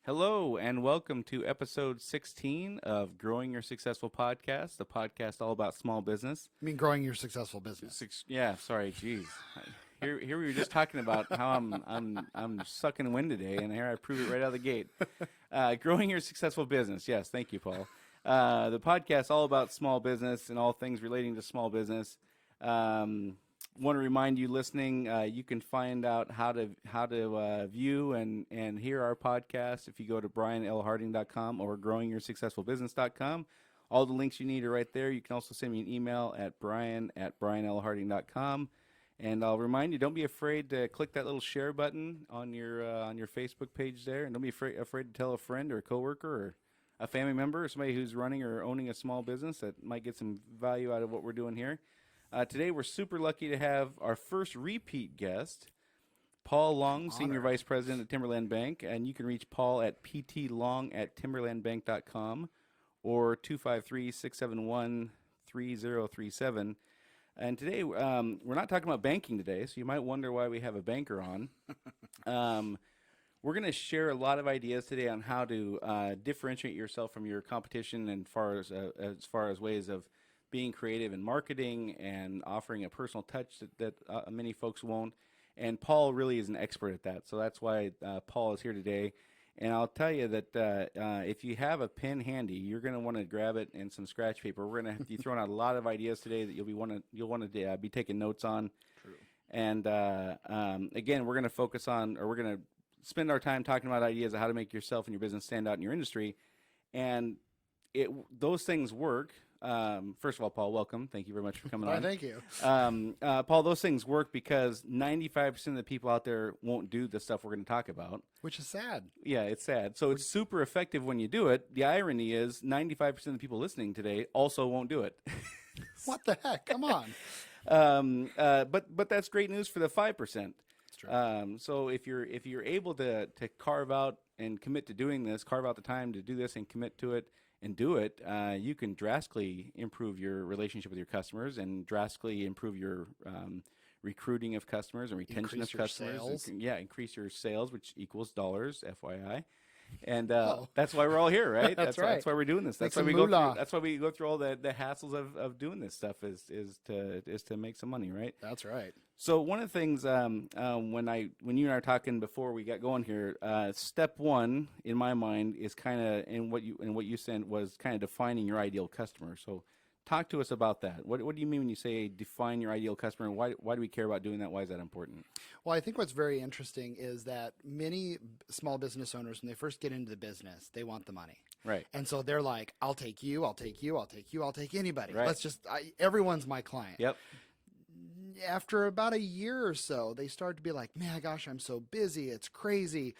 Hello, and welcome to episode 16 of Growing Your Successful Podcast, the podcast all about small business. I mean, growing your successful business. Yeah, sorry, geez. Here we were just talking about how I'm sucking wind today, and here I prove it right out of the gate. Growing your successful business. Yes, thank you, Paul. The podcast all about small business and all things relating to small business. Want to remind you listening, you can find out how to view and hear our podcast if you go to brianlharding.com or growingyoursuccessfulbusiness.com. All the links you need are right there. You can also send me an email at brian@brianlharding.com. And I'll remind you, don't be afraid to click that little share button on your Facebook page there, and don't be afraid to tell a friend or a coworker or a family member or somebody who's running or owning a small business that might get some value out of what we're doing here. Today, we're super lucky to have our first repeat guest, Paul Long, Senior Vice President at Timberland Bank. And you can reach Paul at ptlong@timberlandbank.com or 253-671-3037. And today, we're not talking about banking today, so you might wonder why we have a banker on. We're going to share a lot of ideas today on how to differentiate yourself from your competition and as far as ways of being creative in marketing and offering a personal touch that many folks won't. And Paul really is an expert at that. So that's why Paul is here today. And I'll tell you that if you have a pen handy, you're going to want to grab it and some scratch paper. We're going to be throwing out a lot of ideas today that you'll want to be taking notes on. True. And again, we're going to focus on, or we're going to spend our time talking about ideas of how to make yourself and your business stand out in your industry. And those things work. First of all, Paul, welcome. Thank you very much for coming on. Thank you. Paul, those things work because 95% of the people out there won't do the stuff we're going to talk about. Which is sad. Yeah, it's sad. So it's super effective when you do it. The irony is 95% of the people listening today also won't do it. What the heck? Come on. But that's great news for the 5%. That's true. So if you're able to carve out and commit to doing this, carve out the time to do this and commit to it, and do it, you can drastically improve your relationship with your customers and drastically improve your recruiting of customers and retention of customers. Sales. Increase your sales, which equals dollars, FYI. And that's why we're all here, right? That's right. That's why we're doing this. That's why we go through. That's why we go through all the hassles of doing this stuff is to make some money, right? That's right. So one of the things when you and I were talking before we got going here, step one in my mind is kind of in what you said was kind of defining your ideal customer. So talk to us about that. What do you mean when you say define your ideal customer? Why do we care about doing that? Why is that important? Well, I think what's very interesting is that many small business owners, when they first get into the business, they want the money. Right. And so they're like, I'll take you, I'll take you, I'll take you, I'll take anybody. Right. Everyone's my client. Yep. After about a year or so, they start to be like, man, gosh, I'm so busy. It's crazy.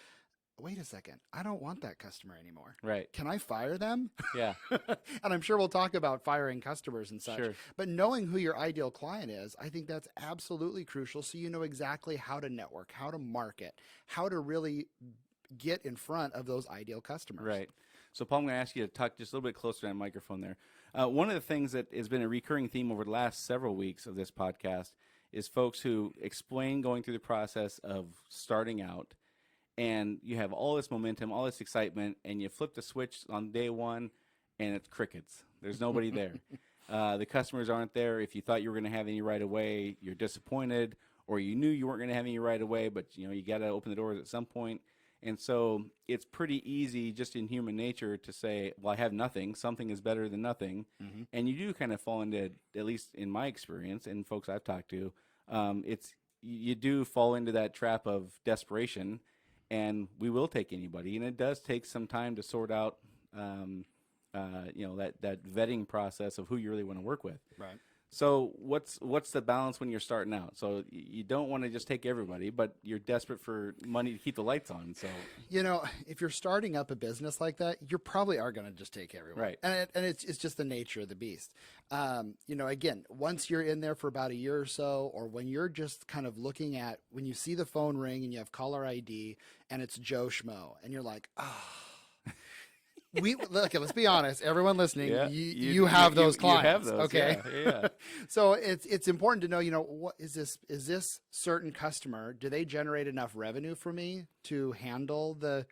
Wait a second. I don't want that customer anymore. Right. Can I fire them? Yeah. And I'm sure we'll talk about firing customers and such. Sure. But knowing who your ideal client is, I think that's absolutely crucial. So you know exactly how to network, how to market, how to really get in front of those ideal customers. Right. So, Paul, I'm going to ask you to talk just a little bit closer to that microphone there. One of the things that has been a recurring theme over the last several weeks of this podcast is folks who explain going through the process of starting out, and you have all this momentum, all this excitement, and you flip the switch on day one, and it's crickets. There's nobody there. The customers aren't there. If you thought you were going to have any right away, you're disappointed, or you knew you weren't going to have any right away, but you got to open the doors at some point. And so it's pretty easy just in human nature to say, well, I have nothing. Something is better than nothing. Mm-hmm. And you do kind of fall into, at least in my experience and folks I've talked to, you do fall into that trap of desperation, and we will take anybody. And it does take some time to sort out, that vetting process of who you really want to work with. Right. So what's the balance when you're starting out? So you don't want to just take everybody, but you're desperate for money to keep the lights on. So if you're starting up a business like that, you probably are going to just take everyone. Right. And it's just the nature of the beast. Again, once you're in there for about a year or so, or when you're just kind of looking at when you see the phone ring and you have caller ID and it's Joe Schmo, and you're like, let's be honest. Everyone listening, yeah, you have those clients. You have those, okay. Yeah. So it's important to know, what is this certain customer? Do they generate enough revenue for me to handle the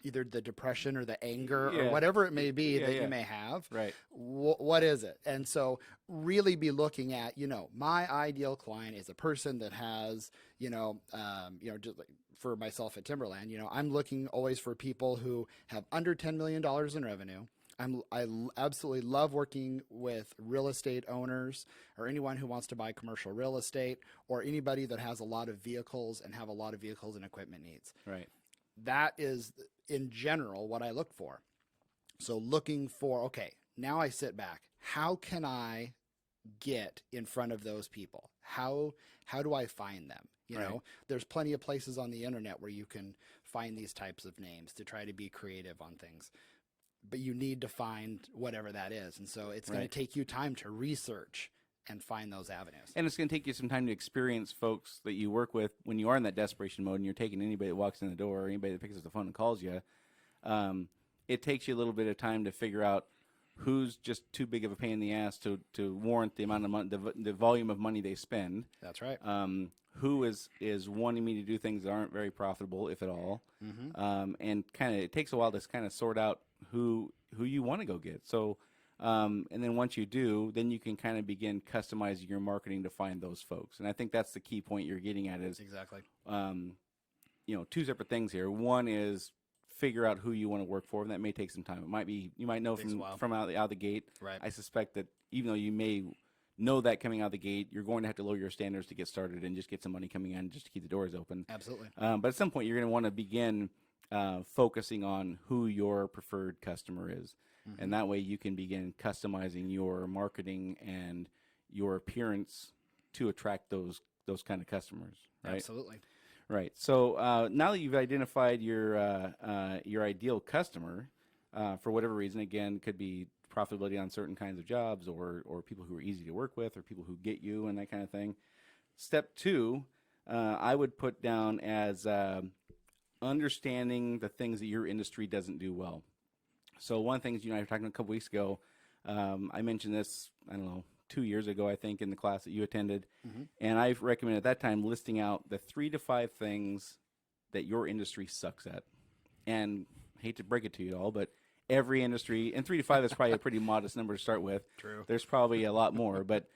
either the depression or the anger Yeah. or whatever it may be Yeah, that yeah. you may have. Right. What is it? And so really be looking at, my ideal client is a person that has, just like for myself at Timberland, I'm looking always for people who have under $10 million in revenue. Absolutely love working with real estate owners or anyone who wants to buy commercial real estate or anybody that has a lot of vehicles and have a lot of vehicles and equipment needs. Right. That is in general what I look for. So looking for, okay, now I sit back. How can I get in front of those people? How do I find them? There's plenty of places on the internet where you can find these types of names to try to be creative on things. But you need to find whatever that is. And so it's going to take you time to research and find those avenues. And it's going to take you some time to experience folks that you work with when you are in that desperation mode and you're taking anybody that walks in the door or anybody that picks up the phone and calls you. It takes you a little bit of time to figure out who's just too big of a pain in the ass to warrant the amount of money, the volume of money they spend. That's right. Who is wanting me to do things that aren't very profitable, if at all. And kind of it takes a while to kind of sort out who you want to go get. So, and then once you do, then you can kind of begin customizing your marketing to find those folks. And I think that's the key point you're getting at is exactly. Two separate things here. One is figure out who you want to work for, and that may take some time. It might be you might know from out the gate. Right. I suspect that even though you may know that coming out of the gate, you're going to have to lower your standards to get started and just get some money coming in just to keep the doors open. Absolutely. But at some point, you're going to want to begin focusing on who your preferred customer is. And that way you can begin customizing your marketing and your appearance to attract those kind of customers. Right? Absolutely. Right. So now that you've identified your ideal customer, for whatever reason, again, could be profitability on certain kinds of jobs or people who are easy to work with or people who get you and that kind of thing. Step 2, I would put down as understanding the things that your industry doesn't do well. So one of the things you and I were talking a couple weeks ago, I mentioned this, I don't know, 2 years ago, I think, in the class that you attended. And I recommended at that time listing out the 3 to 5 things that your industry sucks at. And I hate to break it to you all, but every industry, and 3 to 5 is probably a pretty modest number to start with. True. There's probably a lot more, but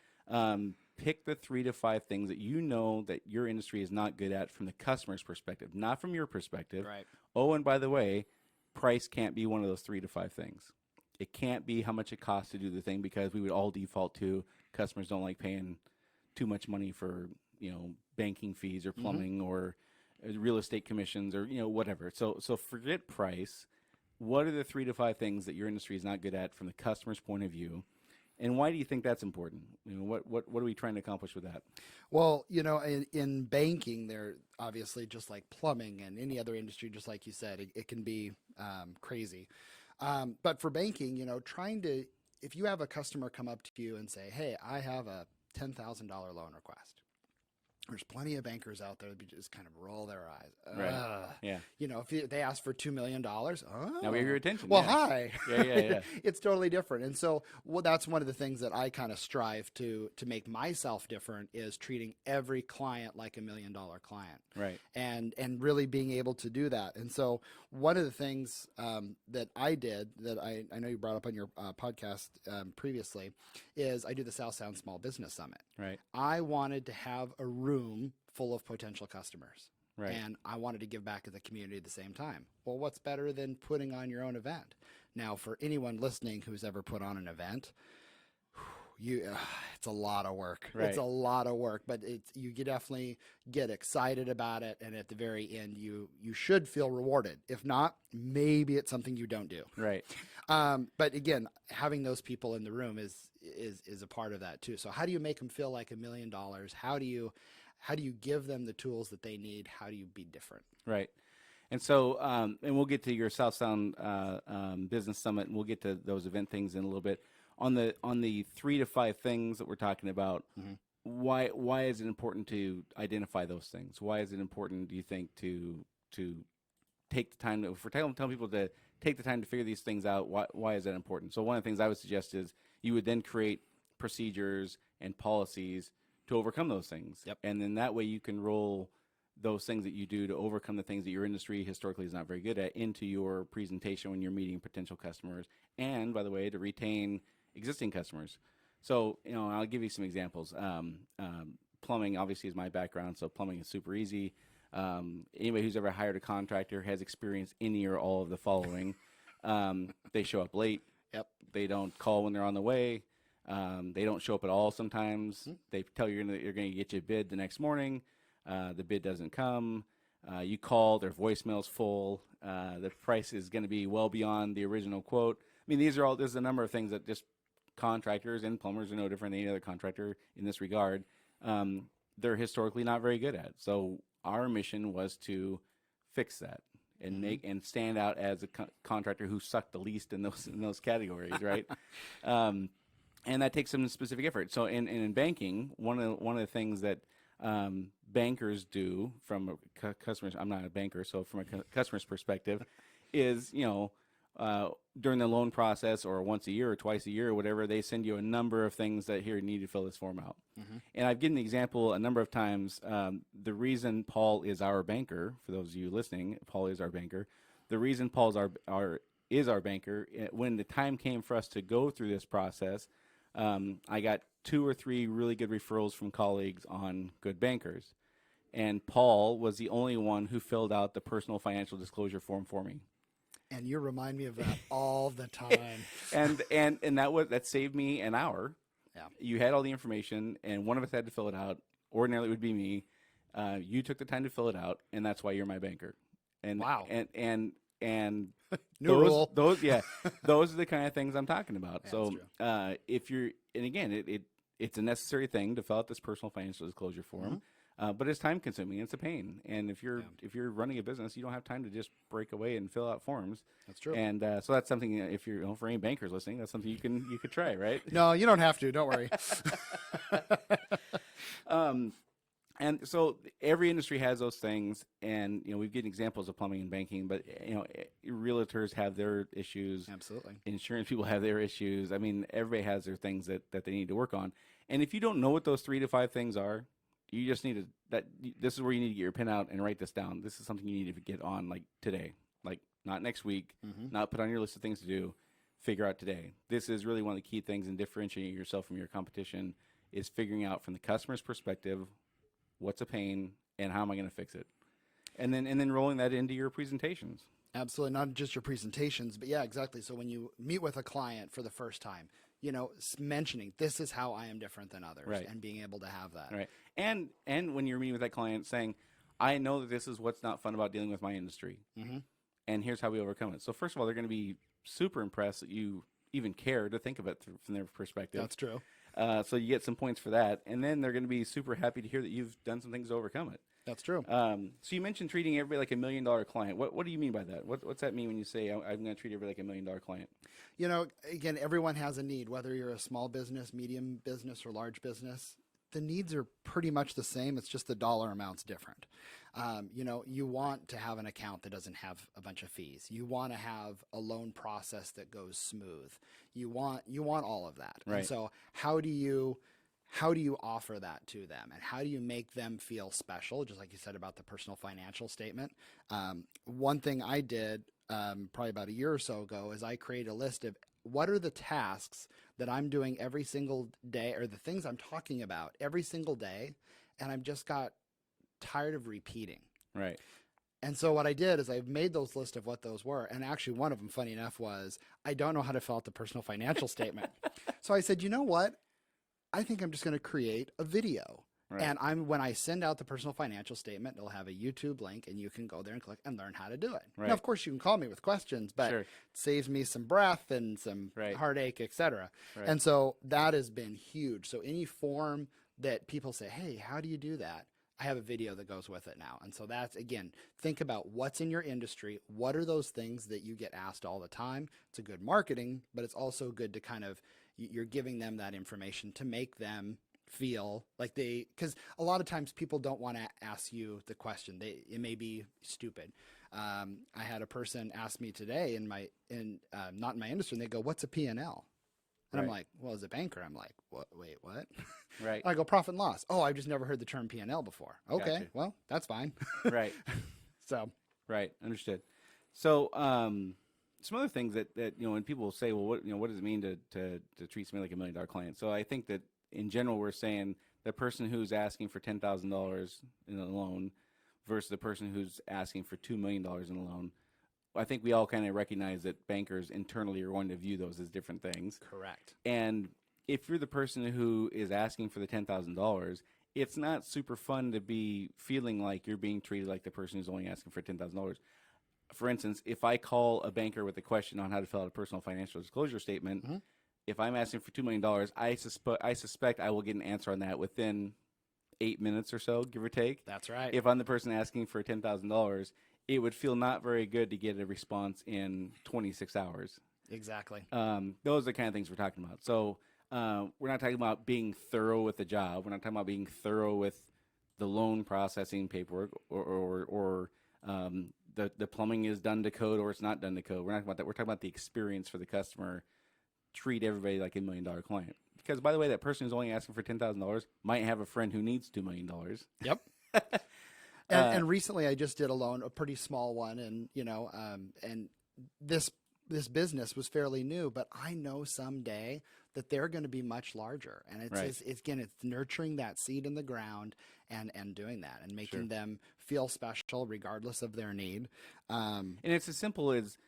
pick the 3 to 5 things that you know that your industry is not good at from the customer's perspective, not from your perspective. Right. Oh, and by the way, price can't be one of those 3 to 5 things. It can't be how much it costs to do the thing because we would all default to customers don't like paying too much money for, banking fees or plumbing or real estate commissions or, whatever. So forget price. What are the 3 to 5 things that your industry is not good at from the customer's point of view? And why do you think that's important? What are we trying to accomplish with that? Well, in banking, they're obviously just like plumbing and any other industry, just like you said, it can be crazy. But for banking, if you have a customer come up to you and say, hey, I have a $10,000 loan request. There's plenty of bankers out there that just kind of roll their eyes. Right. Yeah. If they ask for $2 million, Now we have your attention. Well, yeah. hi. Yeah. It's totally different. And so that's one of the things that I kind of strive to make myself different is treating every client like $1 million client. Right. And really being able to do that. And so one of the things that I did that I know you brought up on your podcast previously is I do the South Sound Small Business Summit. Right. I wanted to have a room full of potential customers. Right. And I wanted to give back to the community at the same time. Well, what's better than putting on your own event? Now, for anyone listening who's ever put on an event, it's a lot of work. Right. It's a lot of work, but you definitely get excited about it, and at the very end, you should feel rewarded. If not, maybe it's something you don't do. Right. But again, having those people in the room is a part of that too. So how do you make them feel like $1 million? How do you give them the tools that they need? How do you be different? Right. And so, and we'll get to your South Sound Business Summit, and we'll get to those event things in a little bit. On the 3 to 5 things that we're talking about, why is it important to identify those things? Why is it important, do you think, to take the time if we're telling people to take the time to figure these things out? Why is that important? So one of the things I would suggest is you would then create procedures and policies to overcome those things. Yep. And then that way you can roll those things that you do to overcome the things that your industry historically is not very good at into your presentation when you're meeting potential customers, and by the way, to retain existing customers. So, I'll give you some examples. Plumbing obviously is my background, so plumbing is super easy. Anybody who's ever hired a contractor has experienced any or all of the following. They show up late. Yep. They don't call when they're on the way. They don't show up at all sometimes. They tell you you're going to get you a bid the next morning. The bid doesn't come. You call, their voicemail's full. The price is going to be well beyond the original quote. I mean, there's a number of things that just contractors and plumbers are no different than any other contractor in this regard. They're historically not very good at. So our mission was to fix that and and stand out as a contractor who sucked the least in those categories, right? And that takes some specific effort. So in banking, one of the things that bankers do from a customer's, I'm not a banker, so from a customer's perspective, is during the loan process or once a year or twice a year or whatever, they send you a number of things that here you need to fill this form out. And I've given the example a number of times. The reason Paul is our banker, for those of you listening, Paul is our banker. The reason Paul's is our banker, when the time came for us to go through this process, I got 2 or 3 really good referrals from colleagues on good bankers. And Paul was the only one who filled out the personal financial disclosure form for me. And you remind me of that all the time. and that saved me an hour. Yeah. You had all the information, and one of us had to fill it out. Ordinarily, it would be me. You took the time to fill it out, and that's why you're my banker. And wow. And New rule. those are the kind of things I'm talking about. Yeah, so if you're, and again, it's a necessary thing to fill out this personal financial disclosure form. But it's time consuming. It's a pain. And if you're running a business, you don't have time to just break away and fill out forms. That's true. And so that's something, if you're for any bankers listening, that's something you could try, right? No, you don't have to. Don't worry. And so every industry has those things, and we've given examples of plumbing and banking, but realtors have their issues. Absolutely. Insurance people have their issues. I mean, everybody has their things that they need to work on. And if you don't know what those 3 to 5 things are, you just need this is where you need to get your pen out and write this down. This is something you need to get on like today, like not next week, not put on your list of things to do, figure out today. This is really one of the key things in differentiating yourself from your competition is figuring out from the customer's perspective, what's a pain and how am I going to fix it? And then rolling that into your presentations. Absolutely. Not just your presentations, but yeah, exactly. So when you meet with a client for the first time, mentioning this is how I am different than others, right, and being able to have that. Right. And when you're meeting with that client saying, I know that this is what's not fun about dealing with my industry. And here's how we overcome it. So first of all, they're going to be super impressed that you even care to think of it from their perspective. That's true. So you get some points for that. And then they're going to be super happy to hear that you've done some things to overcome it. That's true. So you mentioned treating everybody like $1 million client. What do you mean by that? What's that mean when you say I'm going to treat everybody like $1 million client? Again, everyone has a need, whether you're a small business, medium business, or large business. The needs are pretty much the same. It's just the dollar amount's different. You want to have an account that doesn't have a bunch of fees. You want to have a loan process that goes smooth. You want all of that. Right. And so how do you offer that to them, and how do you make them feel special? Just like you said about the personal financial statement. One thing I did probably about a year or so ago is I created a list of what are the tasks that I'm doing every single day, or the things I'm talking about every single day, and I've just got tired of repeating. Right. And so what I did is I made those lists of what those were. And actually one of them, funny enough, was I don't know how to fill out the personal financial statement. So I said, you know what? I think I'm just going to create a video. Right. And when I send out the personal financial statement, it'll have a YouTube link, and you can go there and click and learn how to do it. Right. Now, of course, you can call me with questions, but it saves me some breath and some heartache, etc. Right. And so that has been huge. So any form that people say, hey, how do you do that? I have a video that goes with it now. And so that's, again, think about what's in your industry. What are those things that you get asked all the time? It's a good marketing, but it's also good to kind of, you're giving them that information to make them feel like because a lot of times people don't want to ask you the question. It may be stupid. I had a person ask me today not in my industry, and they go, what's a P&L? And I'm Right. like, well, as a banker, I'm like, what? Wait, what? Right. I go profit and loss. Oh, I've just never heard the term P&L before. Okay, Gotcha. well, that's fine. Right. So, Right. Understood. So, some other things that when people say, well, what does it mean to treat somebody like $1 million client? So I think that in general, we're saying the person who's asking for $10,000 in a loan versus the person who's asking for $2 million in a loan. I think we all kind of recognize that bankers internally are going to view those as different things. correct. And if you're the person who is asking for the $10,000, it's not super fun to be feeling like you're being treated like the person who's only asking for $10,000. For instance, if I call a banker with a question on how to fill out a personal financial disclosure statement, if I'm asking for $2 million, I suspect I will get an answer on that within 8 minutes or so, give or take. That's right. If I'm the person asking for $10,000, it would feel not very good to get a response in 26 hours. Exactly. Those are the kind of things we're talking about. So we're not talking about being thorough with the job. We're not talking about being thorough with the loan processing paperwork or the plumbing is done to code or it's not done to code. We're not talking about that. We're talking about the experience for the customer. Treat everybody like $1 million client. Because, by the way, that person who's only asking for $10,000 might have a friend who needs $2 million. Yep. And recently I just did a loan, a pretty small one, and and this business was fairly new, but I know someday that they're going to be much larger, and it's nurturing that seed in the ground and doing that and making them feel special regardless of their need. And it's as simple as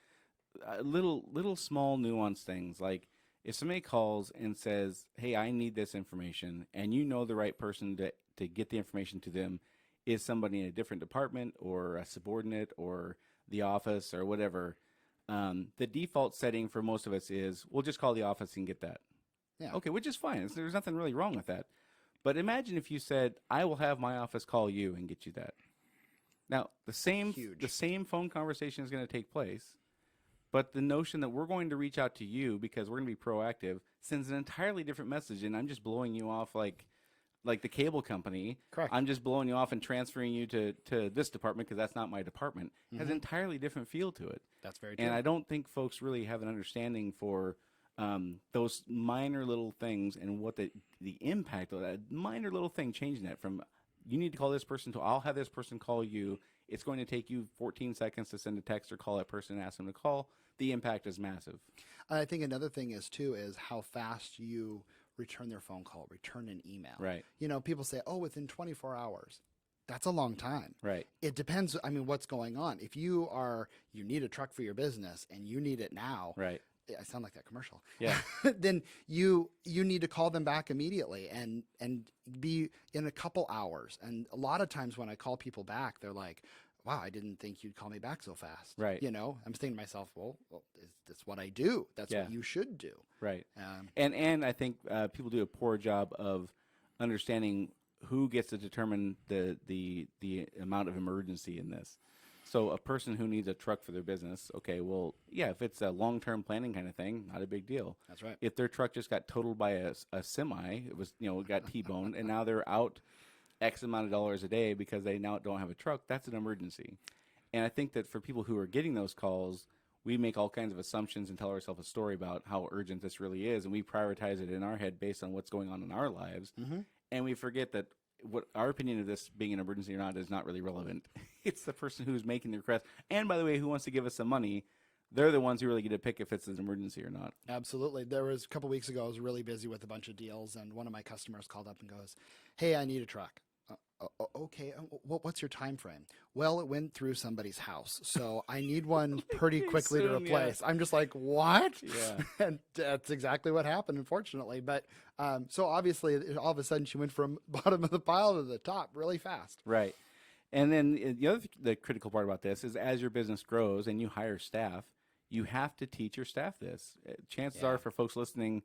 little small nuanced things like if somebody calls and says, "Hey, I need this information," and you know the right person to get the information to them is somebody in a different department or a subordinate or the office or whatever. The default setting for most of us is we'll just call the office and get that. Yeah. Okay, which is fine. There's nothing really wrong with that. But imagine if you said, "I will have my office call you and get you that." Now, the same phone conversation is going to take place, but the notion that we're going to reach out to you because we're going to be proactive sends an entirely different message, and I'm just blowing you off like the cable company. Correct. I'm just blowing you off and transferring you to this department because that's not my department. It has an entirely different feel to it. That's very true. And I don't think folks really have an understanding for those minor little things and what the impact of that minor little thing, changing that from you need to call this person to I'll have this person call you. It's going to take you 14 seconds to send a text or call that person and ask them to call. The impact is massive. I think another thing is how fast you return their phone call, return an email. Right. People say, oh, within 24 hours. That's a long time. Right. It depends. I mean, what's going on? If you need a truck for your business and you need it now. Right. I sound like that commercial. Yeah. Then you need to call them back immediately and be in a couple hours. And a lot of times when I call people back, they're like, wow, I didn't think you'd call me back so fast. Right. I'm thinking to myself, well, that's what I do. That's what you should do. Right. And I think people do a poor job of understanding who gets to determine the amount of emergency in this. So a person who needs a truck for their business, okay, well, yeah, if it's a long-term planning kind of thing, not a big deal. That's right. If their truck just got totaled by a semi, it was, got T-boned, and now they're out X amount of dollars a day because they now don't have a truck, that's an emergency. And I think that for people who are getting those calls, we make all kinds of assumptions and tell ourselves a story about how urgent this really is, and we prioritize it in our head based on what's going on in our lives. And we forget that what our opinion of this being an emergency or not is not really relevant. It's the person who's making the request. And by the way, who wants to give us some money, they're the ones who really get to pick if it's an emergency or not. Absolutely. There was a couple weeks ago, I was really busy with a bunch of deals, and one of my customers called up and goes, hey, I need a truck. Okay, what's your time frame? Well, it went through somebody's house, so I need one pretty quickly to replace. I'm just like, what? Yeah. And that's exactly what happened, unfortunately. But so obviously, all of a sudden, she went from bottom of the pile to the top really fast. Right. And then the critical part about this is as your business grows and you hire staff, you have to teach your staff this. Chances are for folks listening,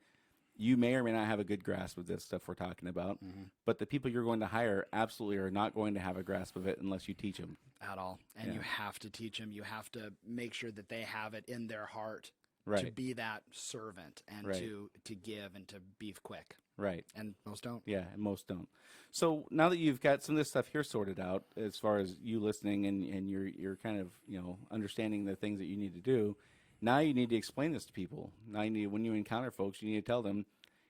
you may or may not have a good grasp of this stuff we're talking about, but the people you're going to hire absolutely are not going to have a grasp of it unless you teach them. At all. And you have to teach them. You have to make sure that they have it in their heart to be that servant and to give and to be quick. Right. And most don't. Yeah, and most don't. So now that you've got some of this stuff here sorted out, as far as you listening and you're kind of, understanding the things that you need to do, Now you need to explain this to people. Now you need, when you encounter folks, you need to tell them,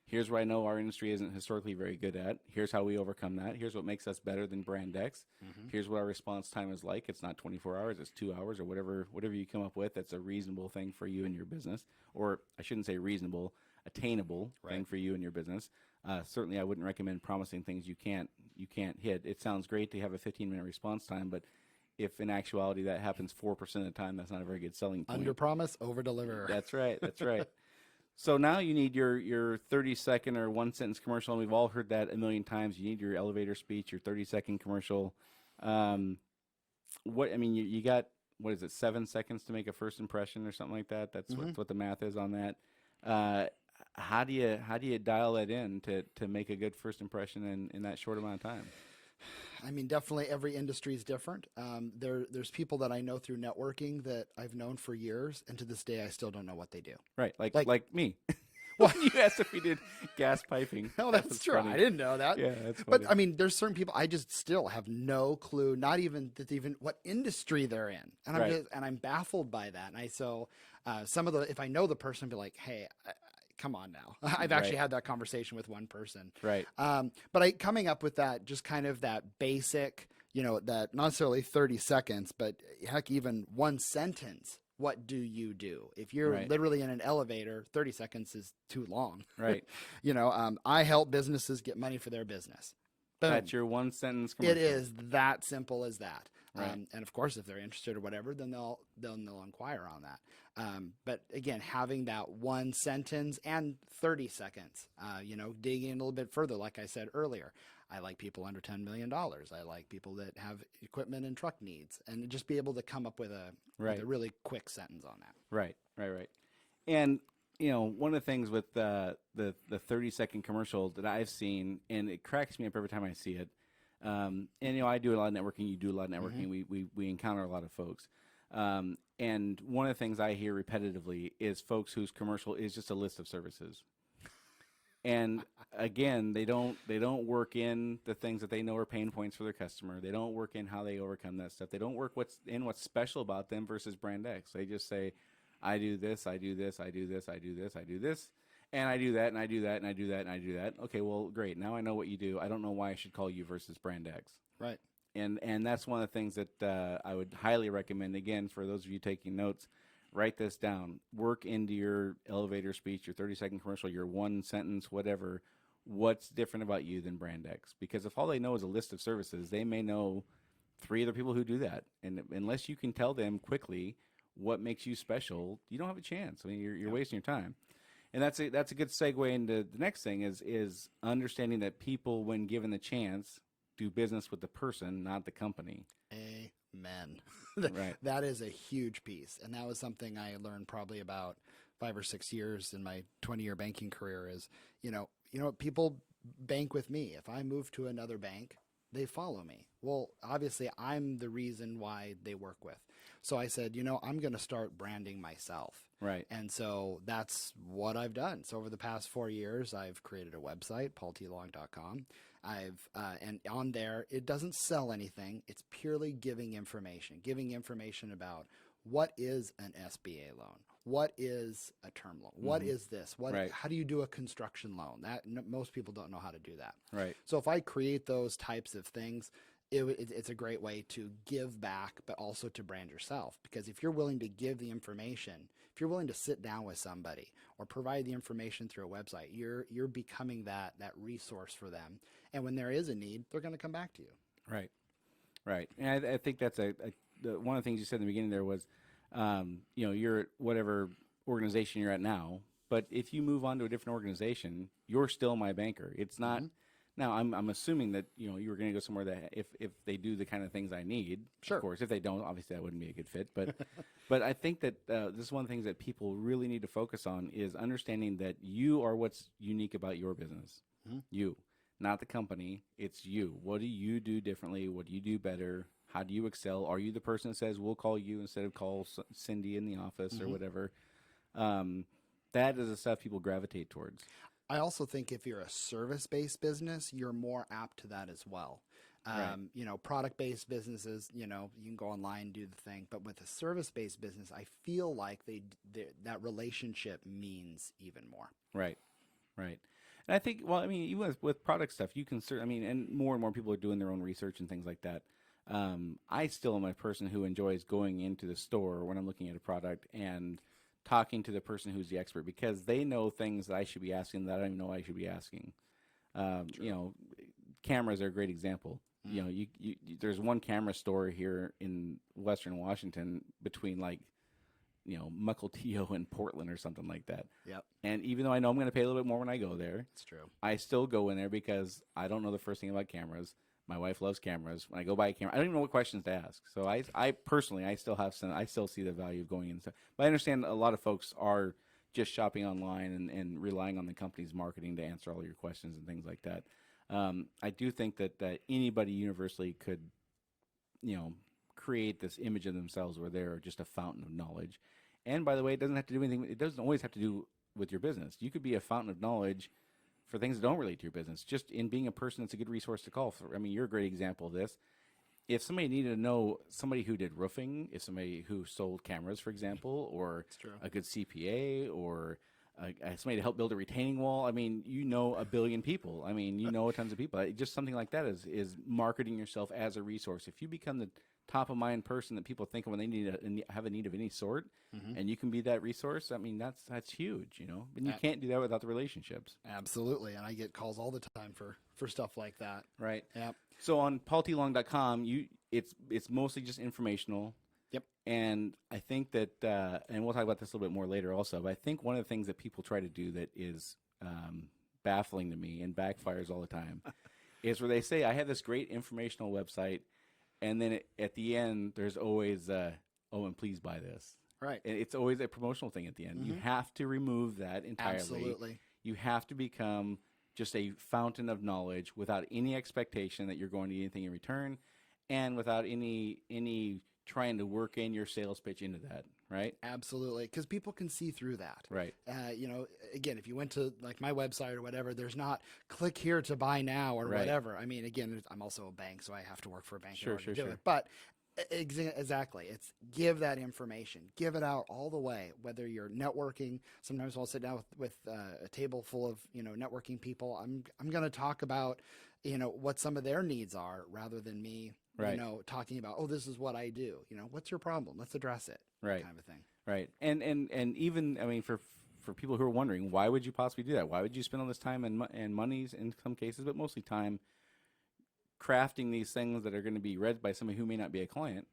here's what I know our industry isn't historically very good at. Here's how we overcome that. Here's what makes us better than brand X. Here's what our response time is like. It's not 24 hours, it's 2 hours, or whatever you come up with that's a reasonable thing for you and your business. Or I shouldn't say reasonable, attainable thing for you and your business. Certainly I wouldn't recommend promising things you can't hit. It sounds great to have a 15-minute response time, but if in actuality that happens 4% of the time, that's not a very good selling point. Under promise, over deliver. That's right. That's right. So now you need your 30-second or one-sentence commercial, and we've all heard that a million times. You need your elevator speech, your 30-second commercial. You got, what is it, 7 seconds to make a first impression or something like that? That's what the math is on that. How do you dial that in to make a good first impression in that short amount of time? I mean, definitely every industry is different. There's people that I know through networking that I've known for years, and to this day, I still don't know what they do. Right, like me. Well, you asked if we did gas piping. Oh, that's true. Funny. I didn't know that. Yeah, that's funny. But I mean, there's certain people I just still have no clue, not even what industry they're in, and I'm baffled by that. And some of the, if I know the person, I'd be like, hey. Come on now. I've actually had that conversation with one person. Right. But coming up with that, just kind of that basic, that not necessarily 30 seconds, but heck, even one sentence. What do you do? If you're literally in an elevator, 30 seconds is too long. Right. I help businesses get money for their business. Boom. That's your one sentence commercial. It is that simple as that. Right. And of course, if they're interested or whatever, then they'll inquire on that. But again, having that one sentence and 30 seconds, digging in a little bit further, like I said earlier, I like people under $10 million. I like people that have equipment and truck needs, and just be able to come up with a really quick sentence on that. Right. And one of the things with the 30-second commercial that I've seen, and it cracks me up every time I see it. And I do a lot of networking. You do a lot of networking. We encounter a lot of folks. And one of the things I hear repetitively is folks whose commercial is just a list of services. And again, they don't work in the things that they know are pain points for their customer. They don't work in how they overcome that stuff. They don't work what's special about them versus brand X. They just say, I do this, I do this, I do this, I do this, I do this, and I do that, and I do that, and I do that, and I do that. Okay, well, great. Now I know what you do. I don't know why I should call you versus brand X. Right. And that's one of the things that I would highly recommend. Again, for those of you taking notes, write this down. Work into your elevator speech, your 30-second commercial, your one sentence, whatever. What's different about you than brand X? Because if all they know is a list of services, they may know 3 other people who do that. And unless you can tell them quickly what makes you special, you don't have a chance. I mean, you're wasting your time. And that's a good segue into the next thing is understanding that people, when given the chance, do business with the person, not the company. Amen. Right. That is a huge piece. And that was something I learned probably about 5 or 6 years in my 20-year banking career is, people bank with me. If I move to another bank, they follow me. Well, obviously, I'm the reason why they work with. So I said, I'm going to start branding myself. Right. And so that's what I've done. So over the past 4 years, I've created a website, paultlong.com. And on there, it doesn't sell anything. It's purely giving information about what is an SBA loan, what is a term loan, what is this, how do you do a construction loan? Most people don't know how to do that. Right. So if I create those types of things, it's a great way to give back, but also to brand yourself. Because if you're willing to give the information, if you're willing to sit down with somebody or provide the information through a website, you're becoming that resource for them. And when there is a need, they're going to come back to you. Right. And I think that's one of the things you said in the beginning there was, you're at whatever organization you're at now, but if you move on to a different organization, you're still my banker. It's not. Now, I'm assuming that you were going to go somewhere that if they do the kind of things I need, sure. Of course. If they don't, obviously that wouldn't be a good fit. But but I think that this is one of the things that people really need to focus on is understanding that you are what's unique about your business. You, not the company. It's you. What do you do differently? What do you do better? How do you excel? Are you the person that says we'll call you instead of call Cindy in the office or whatever? That is the stuff people gravitate towards. I also think if you're a service-based business, you're more apt to that as well. Right. Product-based businesses, you can go online and do the thing. But with a service-based business, I feel like that relationship means even more. Right. Right. And I think, well, I mean, even with product stuff, you can I mean, and more people are doing their own research and things like that. I still am a person who enjoys going into the store when I'm looking at a product and talking to the person who's the expert, because they know things that I should be asking that I don't even know I should be asking. Cameras are a great example. There's one camera store here in Western Washington between Mukilteo and Portland or something like that. Yep. And even though I know I'm going to pay a little bit more when I go there, It's true. I still go in there because I don't know the first thing about cameras. My wife loves cameras. When I go buy a camera, I don't even know what questions to ask. So I personally, I still see the value of going in. But I understand a lot of folks are just shopping online and relying on the company's marketing to answer all your questions and things like that. I do think that anybody universally could, create this image of themselves where they're just a fountain of knowledge. And by the way, it doesn't have to do anything. It doesn't always have to do with your business. You could be a fountain of knowledge for things that don't relate to your business, just in being a person that's a good resource to call for. I mean, you're a great example of this. If somebody needed to know somebody who did roofing, if somebody who sold cameras, for example, or a good CPA, or somebody to help build a retaining wall, I mean, a billion people. I mean, tons of people. Just something like that is marketing yourself as a resource. If you become the top of mind person that people think of when they have a need of any sort, and you can be that resource, I mean, that's huge, And you can't do that without the relationships. Absolutely. And I get calls all the time for stuff like that. Right. Yeah. So on paultlong.com, it's mostly just informational. Yep. And I think that, and we'll talk about this a little bit more later also, but I think one of the things that people try to do that is baffling to me and backfires all the time is where they say, I have this great informational website, and then at the end, there's always, and please buy this. Right. And it's always a promotional thing at the end. You have to remove that entirely. Absolutely. You have to become just a fountain of knowledge without any expectation that you're going to get anything in return, and without any trying to work in your sales pitch into that, right? Absolutely, because people can see through that. Right. Again, if you went to like my website or whatever, there's not click here to buy now or whatever. I mean, again, I'm also a bank, so I have to work for a bank in order to do it. But exactly, it's give that information, give it out all the way. Whether you're networking, sometimes I'll sit down with a table full of networking people. I'm going to talk about what some of their needs are rather than me. Right. Talking about, oh, this is what I do. What's your problem? Let's address it. Right. Kind of a thing. Right. And even, I mean, for people who are wondering, why would you possibly do that? Why would you spend all this time and monies in some cases, but mostly time crafting these things that are going to be read by somebody who may not be a client?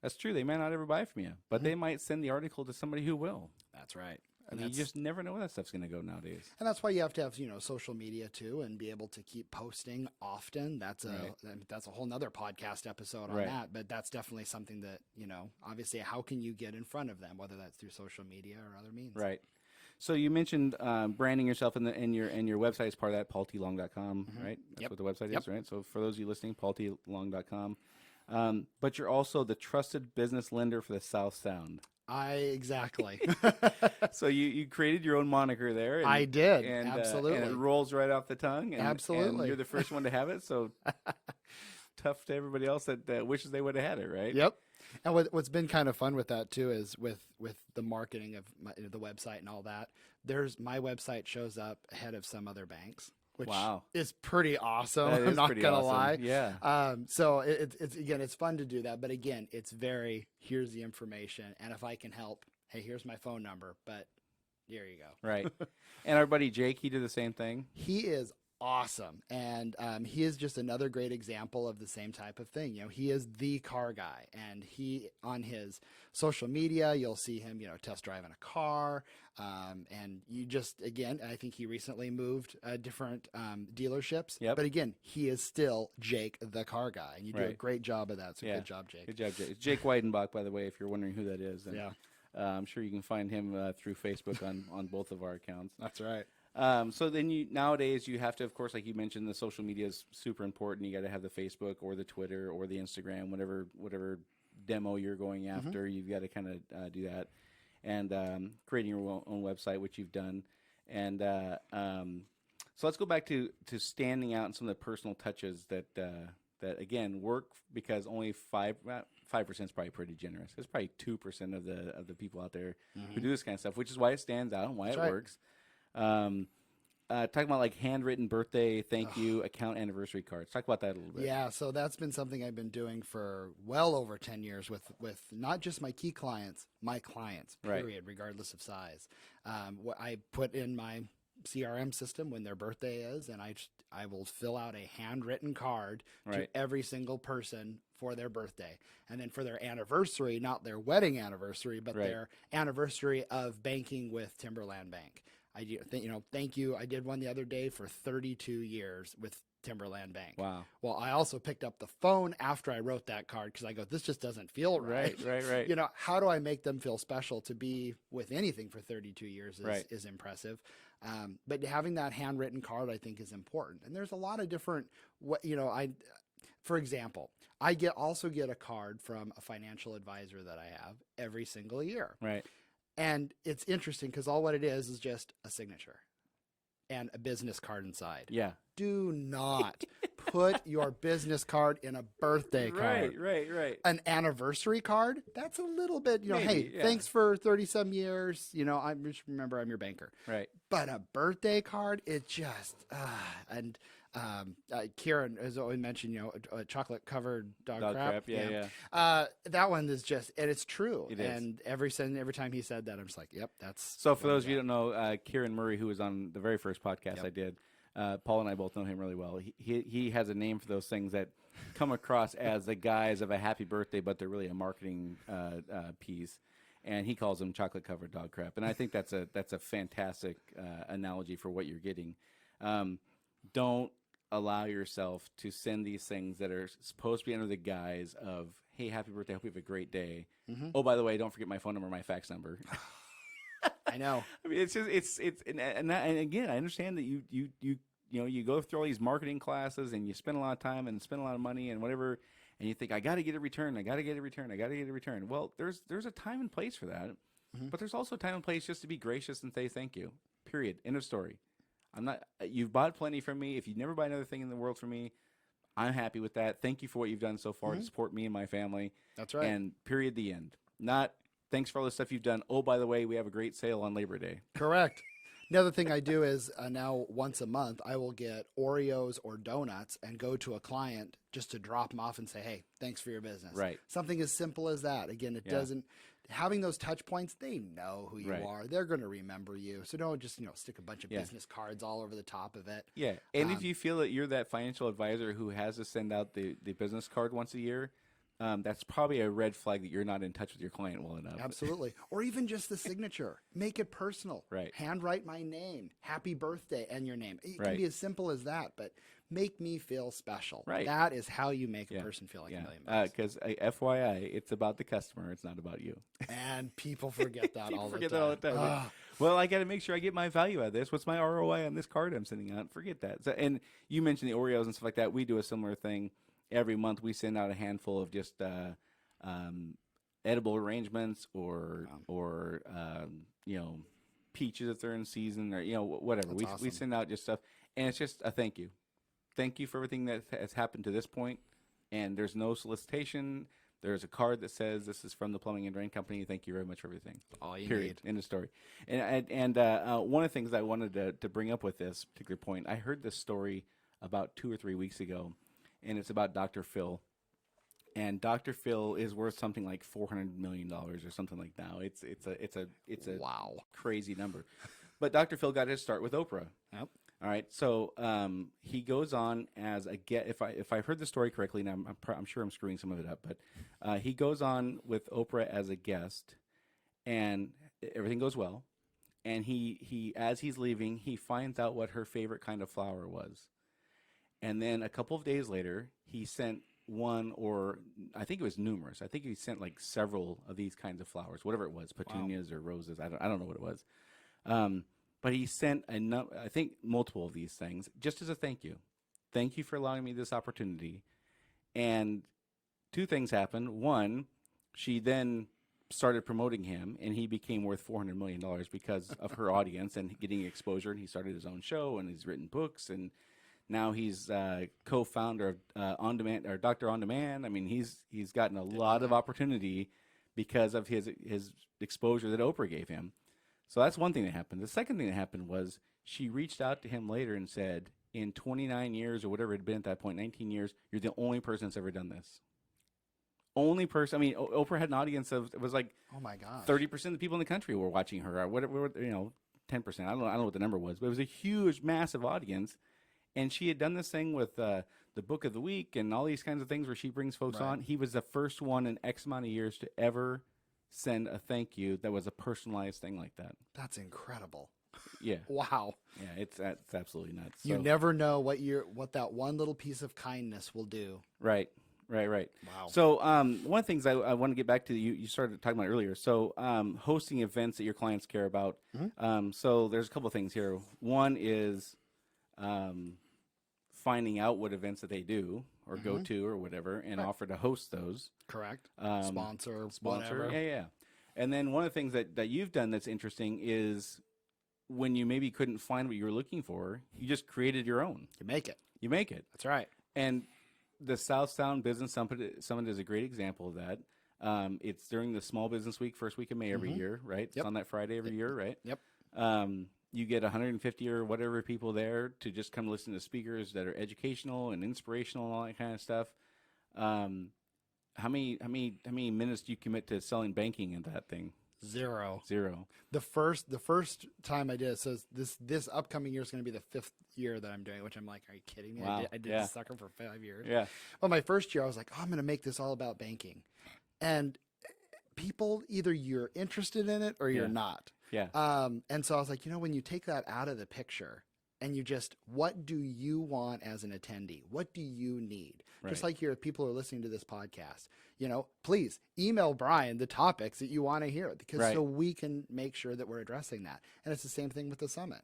That's true. They may not ever buy from you, but they might send the article to somebody who will. That's right. I mean, you just never know where that stuff's going to go nowadays. And that's why you have to have, social media too, and be able to keep posting often. That's a whole nother podcast episode on that, but that's definitely something that, obviously how can you get in front of them, whether that's through social media or other means. Right. So you mentioned branding yourself and your website is part of that, paultlong.com, right? That's what the website is, right? So for those of you listening, paultlong.com. But you're also the trusted business lender for the South Sound. Exactly. So you created your own moniker there. I did. And, absolutely. And it rolls right off the tongue. And, absolutely. And you're the first one to have it. So tough to everybody else that wishes they would have had it, right? Yep. And what's been kind of fun with that too is with the marketing of the website and all that. My website shows up ahead of some other banks, which is pretty awesome. I'm not gonna lie. Yeah. So it's fun to do that, but again, it's here's the information, and if I can help, hey, here's my phone number. But here you go. Right. And our buddy Jake, he did the same thing. He is awesome, and he is just another great example of the same type of thing. He is the car guy, and he on his social media, you'll see him test driving a car, and you just, again, I think he recently moved different dealerships, but again, he is still Jake the car guy, and you do a great job of that. So good job, Jake. Good job, Jake. It's Jake Weidenbach, by the way, if you're wondering who that is. And, I'm sure you can find him through Facebook on both of our accounts. That's right. So then nowadays you have to, of course, like you mentioned, the social media is super important. You got to have the Facebook or the Twitter or the Instagram, whatever demo you're going after. You've got to kind of do that, and creating your own website, which you've done. And so let's go back to standing out and some of the personal touches that that again work because only 5% is probably pretty generous. There's probably 2% of the people out there who do this kind of stuff, which is why it stands out and why it works. Talking about like handwritten birthday thank you account anniversary cards. Talk about that a little bit. Yeah, so that's been something I've been doing for well over 10 years with not just my key clients, my clients, period, regardless of size. What I put in my CRM system when their birthday is, and I will fill out a handwritten card to every single person for their birthday. And then for their anniversary, not their wedding anniversary, but their anniversary of banking with Timberland Bank. Thank you. I did one the other day for 32 years with Timberland Bank. Wow. Well, I also picked up the phone after I wrote that card because I go, this just doesn't feel right. Right. How do I make them feel special? To be with anything for 32 years is impressive. But having that handwritten card, I think, is important. And there's a lot of different, for example, I also get a card from a financial advisor that I have every single year. Right. And it's interesting because what it is just a signature and a business card inside. Yeah. Do not put your business card in a birthday card. Right. An anniversary card, that's a little bit, thanks for 30-some years. I just remember I'm your banker. Right. But a birthday card, it just, Kieran has always mentioned, a chocolate covered dog crap. Yeah. That one is just, and it's true. It is. And every time he said that, I'm just like, yep, that's. So for those of you who don't know, Kieran Murray, who was on the very first podcast I did, Paul and I both know him really well. He has a name for those things that come across as the guise of a happy birthday, but they're really a marketing piece. And he calls them chocolate covered dog crap. And I think that's a fantastic analogy for what you're getting. Don't allow yourself to send these things that are supposed to be under the guise of, hey, happy birthday, hope you have a great day. Oh, by the way, don't forget my phone number, my fax number. I know. I mean, it's just and again, I understand that you go through all these marketing classes and you spend a lot of time and spend a lot of money and whatever, and you think I got to get a return. Well, there's a time and place for that, but there's also a time and place just to be gracious and say thank you. Period. End of story. You've bought plenty from me. If you never buy another thing in the world from me, I'm happy with that. Thank you for what you've done so far to support me and my family. That's right. And period, the end. Not thanks for all the stuff you've done. Oh, by the way, we have a great sale on Labor Day. Correct. The other thing I do is now once a month, I will get Oreos or donuts and go to a client just to drop them off and say, hey, thanks for your business. Right. Something as simple as that. Again, it doesn't, having those touch points, they know who you are. They're going to remember you. So don't just, stick a bunch of business cards all over the top of it. Yeah. And if you feel that you're that financial advisor who has to send out the business card once a year, that's probably a red flag that you're not in touch with your client well enough. Absolutely. Or even just the signature. Make it personal. Right. Handwrite my name, happy birthday, and your name. It can be as simple as that, but make me feel special. Right. That is how you make a person feel like $1 million. Because FYI, it's about the customer. It's not about you. And people forget that all the time. Forget that all the time. Well, I got to make sure I get my value out of this. What's my ROI on this card I'm sending out? Forget that. So, and you mentioned the Oreos and stuff like that. We do a similar thing. Every month we send out a handful of just edible arrangements or peaches if they're in season or whatever. We send out just stuff, and it's just a thank you. Thank you for everything that has happened to this point, and there's no solicitation. There's a card that says this is from the Plumbing and Drain Company. Thank you very much for everything. All you Period. need. End of story. And one of the things I wanted to bring up with this particular point, I heard this story about 2 or 3 weeks ago. And it's about Dr. Phil, and Dr. Phil is worth something like $400 million or something like that. It's a wow, crazy number. But Dr. Phil got his start with Oprah. Yep. All right, so he goes on as a guest. If I heard the story correctly, and I'm sure I'm screwing some of it up, but he goes on with Oprah as a guest, and everything goes well. And he as he's leaving, he finds out what her favorite kind of flower was. And then a couple of days later, he sent one, or I think it was numerous. I think he sent like several of these kinds of flowers, whatever it was, petunias or roses. I don't know what it was. But he sent I think multiple of these things just as a thank you. Thank you for allowing me this opportunity. And 2 things happened. One, she then started promoting him, and he became worth $400 million because of her audience and getting exposure. And he started his own show, and he's written books, and Now he's co-founder of On Demand or Doctor On Demand. I mean, he's gotten a lot of opportunity because of his exposure that Oprah gave him. So that's one thing that happened. The second thing that happened was she reached out to him later and said, in 29 years or whatever it had been at that point, 19 years, you're the only person that's ever done this. Only person. I mean, Oprah had an audience of, it was like, oh my gosh, 30% of the people in the country were watching her, or whatever, 10%. I don't know what the number was, but it was a huge, massive audience. And she had done this thing with the book of the week and all these kinds of things where she brings folks on. He was the first one in X amount of years to ever send a thank you that was a personalized thing like that. That's incredible. Yeah. Wow. Yeah, it's absolutely nuts. You So, never know what that one little piece of kindness will do. right. Wow. So one of the things I want to get back to, you started talking about earlier. So hosting events that your clients care about. So there's a couple of things here. One is finding out what events that they do or go to or whatever and offer to host those. Correct. Sponsor. Whatever. Yeah. And then one of the things that you've done that's interesting is when you maybe couldn't find what you were looking for, you just created your own. You make it. That's right. And the South Sound Business Summit is a great example of that. It's during the Small Business Week, first week of May every year, right? It's on that Friday every year, right? Yep. You get 150 or whatever people there to just come listen to speakers that are educational and inspirational and all that kind of stuff. How many minutes do you commit to selling banking into that thing? Zero. The first time I did it, so this upcoming year is going to be the 5th year that I'm doing, which I'm like, are you kidding me? Wow. I did this sucker for 5 years. Yeah. Well, my first year I was like, oh, I'm going to make this all about banking, and people, either you're interested in it or you're not. Yeah. And so I was like, when you take that out of the picture and you just, what do you want as an attendee? What do you need? Just like people are listening to this podcast, please email Brian the topics that you want to hear, because so we can make sure that we're addressing that. And it's the same thing with the summit.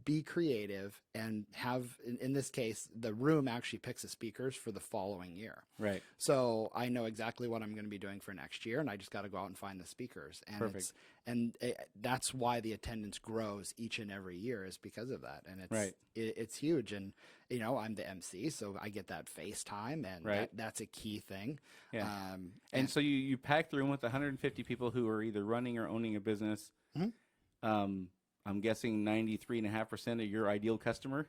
Be creative and have, in this case, the room actually picks the speakers for the following year. Right. So I know exactly what I'm going to be doing for next year, and I just got to go out and find the speakers. And Perfect. That's why the attendance grows each and every year, is because of that. And it's huge. And I'm the MC, so I get that FaceTime, and that's a key thing. Yeah. And so you pack the room with 150 people who are either running or owning a business. I'm guessing 93.5% of your ideal customer.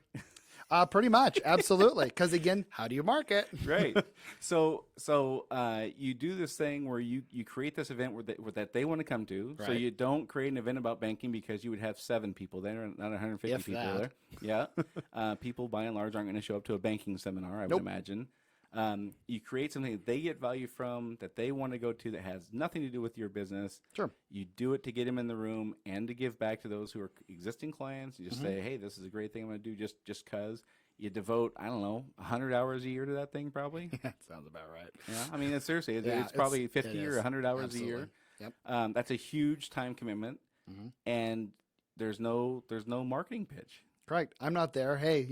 Pretty much, absolutely. Because again, how do you market? Right. So you do this thing where you create this event that they want to come to. Right. So you don't create an event about banking because you would have 7 people there, not 150 If people that. there. Yeah. People by and large aren't going to show up to a banking seminar, I would imagine. You create something that they get value from, that they want to go to, that has nothing to do with your business. Sure. You do it to get them in the room and to give back to those who are existing clients. You just say, hey, this is a great thing I'm going to do just because. You devote, 100 hours a year to that thing probably. That sounds about right. Yeah, I mean, seriously, Yeah, it's probably 50 or 100 hours Absolutely. a year. Yep. That's a huge time commitment, and there's no marketing pitch. Correct. I'm not there. Hey,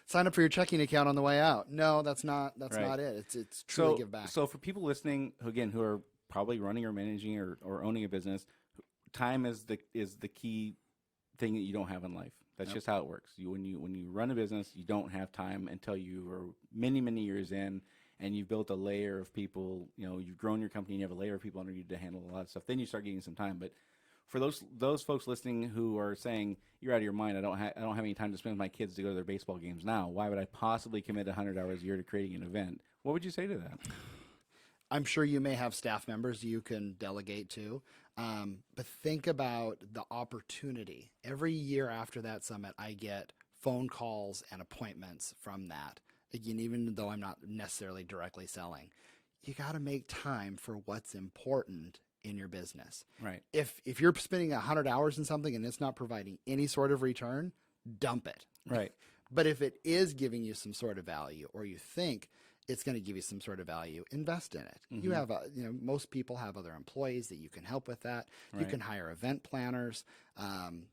sign up for your checking account on the way out. No, that's not it. It's truly give back. So for people listening, who are probably running or managing or owning a business, time is the key thing that you don't have in life. That's just how it works. When you run a business, you don't have time until you are many, many years in, and you've built a layer of people. You've grown your company, and you have a layer of people under you to handle a lot of stuff. Then you start getting some time. But for those folks listening who are saying, you're out of your mind, I don't have any time to spend with my kids to go to their baseball games now. Why would I possibly commit 100 hours a year to creating an event? What would you say to that? I'm sure you may have staff members you can delegate to, but think about the opportunity. Every year after that summit, I get phone calls and appointments from that. Again, even though I'm not necessarily directly selling, you got to make time for what's important in your business. Right. If you're spending 100 hours in something and it's not providing any sort of return, dump it. Right. But if it is giving you some sort of value, or you think it's going to give you some sort of value, invest in it. You have most people have other employees that you can help with that. You Right. can hire event planners.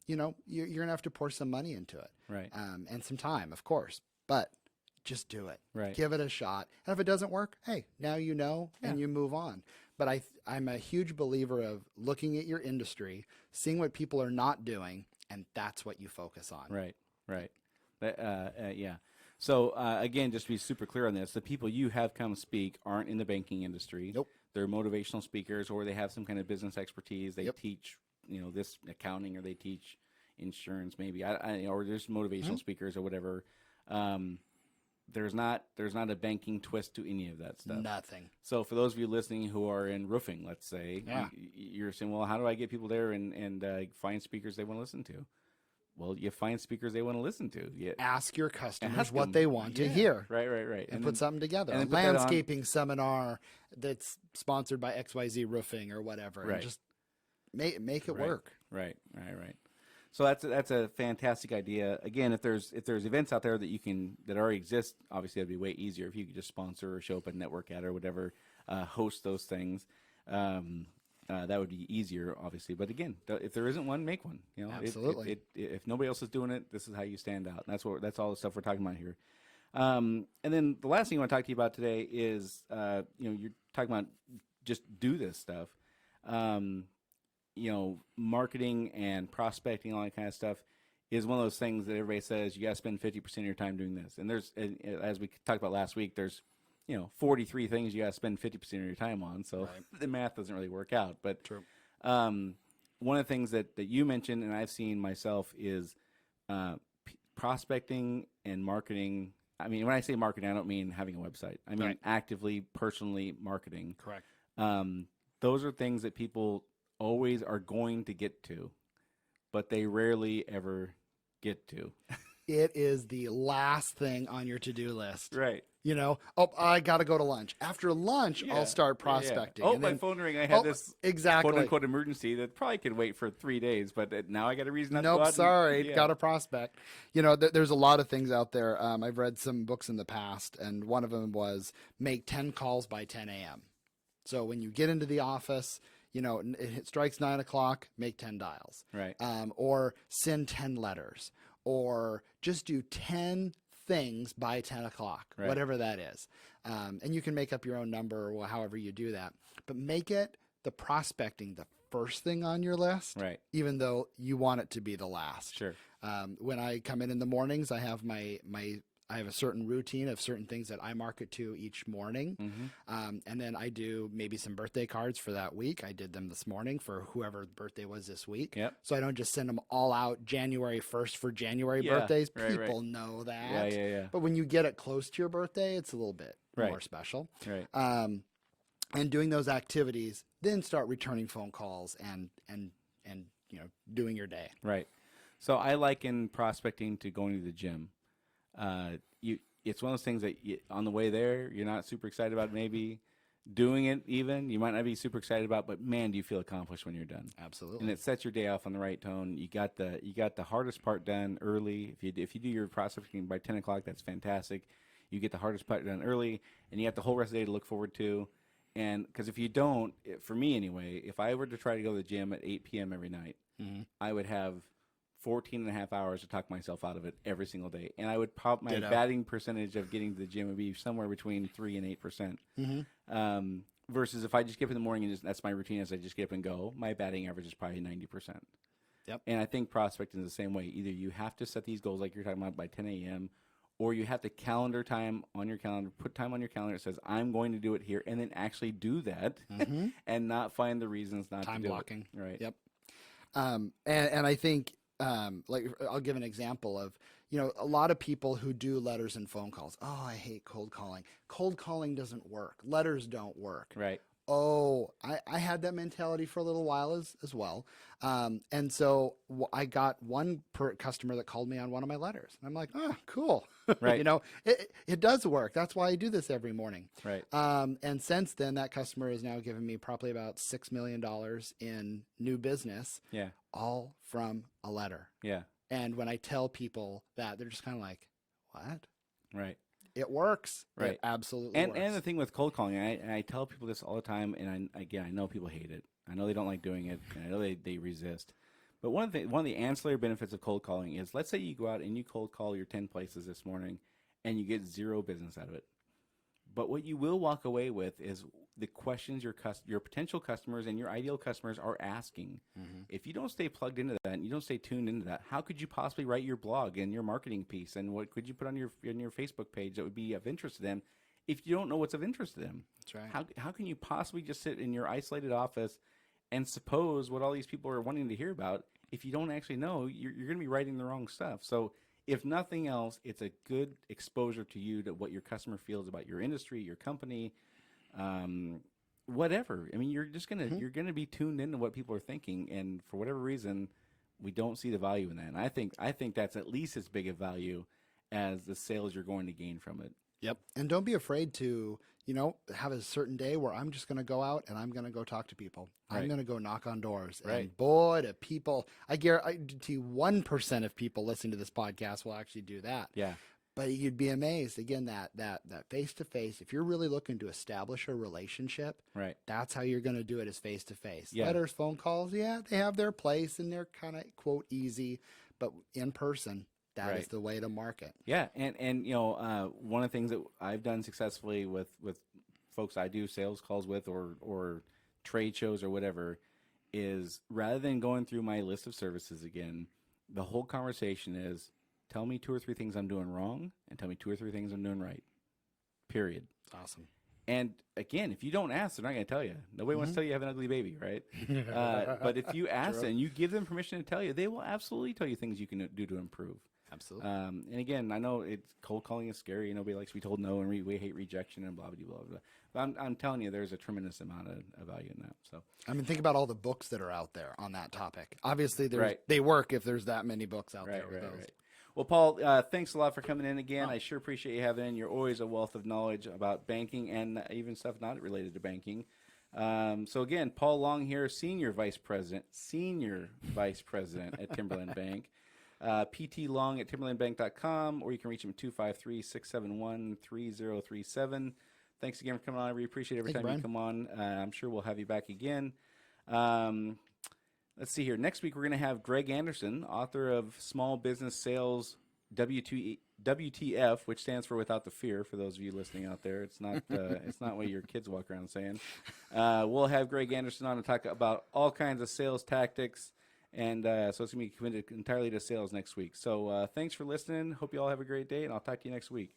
You're going to have to pour some money into it. Right. And some time, of course, but just do it. Right. Give it a shot. And if it doesn't work, hey, now you know, and you move on. But I'm a huge believer of looking at your industry, seeing what people are not doing, and that's what you focus on. Right. Yeah. So again, just to be super clear on this, the people you have come speak aren't in the banking industry. Nope. They're motivational speakers, or they have some kind of business expertise. They Yep. teach, this accounting, or they teach insurance, maybe. Or there's motivational speakers or whatever. There's not a banking twist to any of that stuff. Nothing. So for those of you listening who are in roofing, let's say, Yeah. you're saying, well, how do I get people there and find speakers they want to listen to? Well, you find speakers they want to listen to. You Ask your customers ask what them. they want to Yeah. hear. Right. And put something together. and A then put that on. landscaping seminar that's sponsored by XYZ Roofing or whatever. Right. And just make it Right. work. Right. So that's a fantastic idea. Again, if there's events out there that already exist, obviously that'd be way easier if you could just sponsor or show up at network at or whatever, host those things. That would be easier, obviously. But again, if there isn't one, make one. Absolutely. If nobody else is doing it, this is how you stand out. And that's all the stuff we're talking about here. And then the last thing I want to talk to you about today is, you're talking about just do this stuff. Marketing and prospecting, all that kind of stuff is one of those things that everybody says you got to spend 50% of your time doing this. And as we talked about last week, there's 43 things you got to spend 50% of your time on. So the math doesn't really work out. But True. One of the things that you mentioned and I've seen myself is prospecting and marketing. I mean, when I say marketing, I don't mean having a website. I mean actively, personally marketing. Correct. Those are things that people always are going to get to, but they rarely ever get to. It is the last thing on your to-do list. Right. I got to go to lunch. After lunch, I'll start prospecting. Oh, And my then, phone ring. I had this exactly. quote-unquote emergency that probably could wait for 3 days, but now I got a reason not to go Nope, out. sorry, got to prospect. There's a lot of things out there. I've read some books in the past, and one of them was make 10 calls by 10 a.m. So when you get into the office, it strikes 9 o'clock, make 10 dials. Right. Or send 10 letters, or just do 10 things by 10 o'clock, whatever that is. And you can make up your own number or however you do that. But make it the prospecting the first thing on your list, even though you want it to be the last. Sure. When I come in the mornings, I have I have a certain routine of certain things that I market to each morning. Mm-hmm. And then I do maybe some birthday cards for that week. I did them this morning for whoever's birthday was this week. Yep. So I don't just send them all out January 1st for January birthdays. People know that. Yeah. But when you get it close to your birthday, it's a little bit more special. Right. And doing those activities, then start returning phone calls and doing your day. Right. So I liken prospecting to going to the gym. It's one of those things that on the way there, you're not super excited about maybe doing it even. You might not be super excited about, but man, do you feel accomplished when you're done. Absolutely. And it sets your day off on the right tone. You got the hardest part done early. If you do your prospecting by 10 o'clock, that's fantastic. You get the hardest part done early, and you have the whole rest of the day to look forward to. And because if you don't, for me anyway, if I were to try to go to the gym at 8 p.m. every night, I would have 14 and a half hours to talk myself out of it every single day. And I would my batting percentage of getting to the gym would be somewhere between 3 and 8%. Versus if I just get up in the morning and that's my routine as I just get up and go, my batting average is probably 90%. Yep. And I think prospecting is the same way. Either you have to set these goals like you're talking about by 10 a.m., or you have to calendar time on your calendar, put time on your calendar that says, I'm going to do it here, and then actually do that and not find the reasons not to do blocking. it. Right. Yep. And I think, I'll give an example of, a lot of people who do letters and phone calls. Oh, I hate cold calling. Cold calling doesn't work. Letters don't work. Right. Oh, I had that mentality for a little while as well. And so I got one customer that called me on one of my letters. And I'm like, oh, cool. Right. It does work. That's why I do this every morning. Right. And since then, that customer has now given me probably about $6 million in new business. Yeah. All from a letter. Yeah. And when I tell people that, they're just kind of like, what? Right. It works. Right. It absolutely works. And the thing with cold calling, and I tell people this all the time, and I know people hate it. I know they don't like doing it, and I know they resist. But one of the ancillary benefits of cold calling is, let's say you go out and you cold call your 10 places this morning, and you get zero business out of it. But what you will walk away with is the questions your potential customers and your ideal customers are asking. If you don't stay plugged into that and you don't stay tuned into that, how could you possibly write your blog and your marketing piece and what could you put on your Facebook page that would be of interest to them if you don't know what's of interest to them? That's right. How can you possibly just sit in your isolated office and suppose what all these people are wanting to hear about if you don't actually know? You're going to be writing the wrong stuff. So if nothing else, it's a good exposure to you to what your customer feels about your industry, your company, whatever. I mean, you're just you're gonna be tuned into what people are thinking, and for whatever reason, we don't see the value in that. And I think that's at least as big a value as the sales you're going to gain from it. Yep. And don't be afraid to, have a certain day where I'm just going to go out and I'm going to go talk to people. I'm Right. going to go knock on doors. Right. And boy, do people, I guarantee 1% of people listening to this podcast will actually do that. Yeah. But you'd be amazed again that face to face. If you're really looking to establish a relationship, Right. that's how you're going to do it, is face to face. Yeah. Letters, phone calls, yeah, they have their place and they're kind of quote easy, but in person, that is Right. the way to market. Yeah, and one of the things that I've done successfully with folks I do sales calls with or trade shows or whatever is rather than going through my list of services again, the whole conversation is tell me 2 or 3 things I'm doing wrong and tell me 2 or 3 things I'm doing right. Period. Awesome. And again, if you don't ask, they're not going to tell you. Nobody wants to tell you you have an ugly baby, right? But if you ask and you give them permission to tell you, they will absolutely tell you things you can do to improve. Absolutely. And again, I know cold calling is scary. Nobody likes to be told no, and we hate rejection and blah, blah, blah, blah. But I'm telling you, there's a tremendous amount of value in that. So I mean, think about all the books that are out there on that topic. Obviously, Right. they work if there's that many books out there. With those. Right. Well, Paul, thanks a lot for coming in again. I sure appreciate you having in. You're always a wealth of knowledge about banking and even stuff not related to banking. So again, Paul Long here, Senior Vice President at Timberland Bank. ptlong at timberlandbank.com, or you can reach him at 253-671-3037. Thanks again for coming on. I really appreciate it every time you come on. I'm sure we'll have you back again. Let's see here. Next week, we're going to have Greg Anderson, author of Small Business Sales WTF, which stands for Without the Fear, for those of you listening out there. It's not what your kids walk around saying. We'll have Greg Anderson on to talk about all kinds of sales tactics. And so it's going to be committed entirely to sales next week. So thanks for listening. Hope you all have a great day, and I'll talk to you next week.